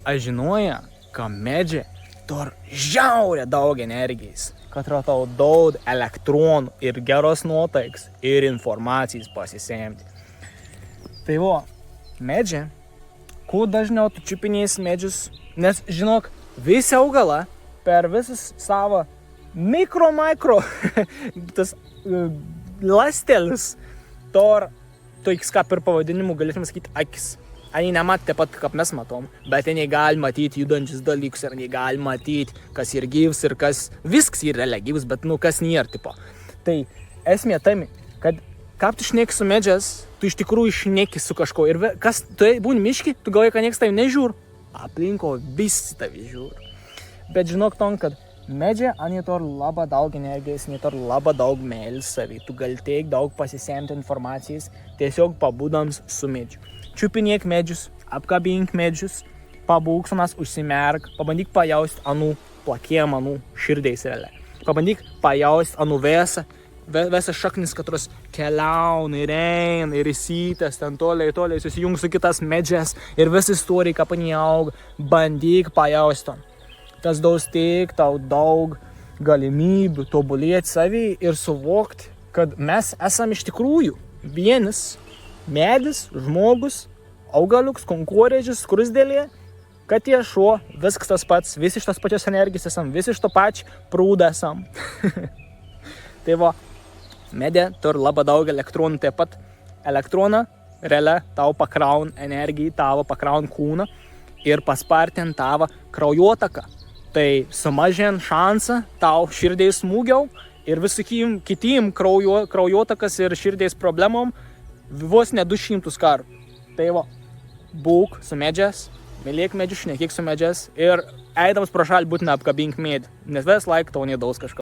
aš žinoja, kad medžiai turi žiaurę daug energijos, kad yra tau daug elektronų ir geros nuotaiks ir informacijos pasisemti. Tai medžiai, kuo dažniau tu čiupinėsi medžius, nes žinok, visi augalą per visus savo mikro tas ląstelis toks kaip ir pavadinimu galėtume sakyti akis. Ani nematė taip pat, kaip mes matom, bet jie gali matyti judančius dalykus ir jie gali matyti, kas yra gyvs ir kas viskas yra gyvs, bet kas nėra tipo. Tai esmė tame, kad kaip tu šneki su medžiais, tu iš tikrųjų šneki su kažko ir kas tu būni miški, tu galvoji, kad niekas tavi nežiūri, aplinko visi tavi žiūri. Bet žinok tom, kad medžiai, jie turi labai daug energijos, jie turi labai daug meilės savy. Tu gali tiek daug pasisemti informacijos, tiesiog pabūdams su medžiu. Čiupinėk medžius, apkabink medžius, pabūk su nas, užsimerk, pabandyk pajausti anų plakiem, anų širdiais realiai. Pabandyk pajausti anų visas šaknis, katros keliauna ir eina ir įsitęs ten toliai, susijungs su kitas medžias ir visi istorija, kaip jie auga. Bandyk pajausti. Tas daus tiek tau daug galimybių tobulėti savį ir suvokti, kad mes esame iš tikrųjų vienas medis, žmogus, augaliuks, konkurežis, skrusdėlė, kad jie šuo, viskas tas pats, visi iš tos pačios energijos esam, visi iš to pačio prūdą esam. Tai medė turi labai daug elektronų, taip pat elektroną realiai tau pakraun energiją, tavo pakraun kūną ir paspartin tavo kraujotaką. Tai sumažin šansą tau širdies smūgiau ir visokiem kitiem kraujotakas ir širdies problemom vos ne 200 kartų. Tai būk su medžiais, mylėk medžius, šnekėk su medžiais ir eidamas pro šalį būtina apkabink medį, nes vis laik tau nedaus kažką.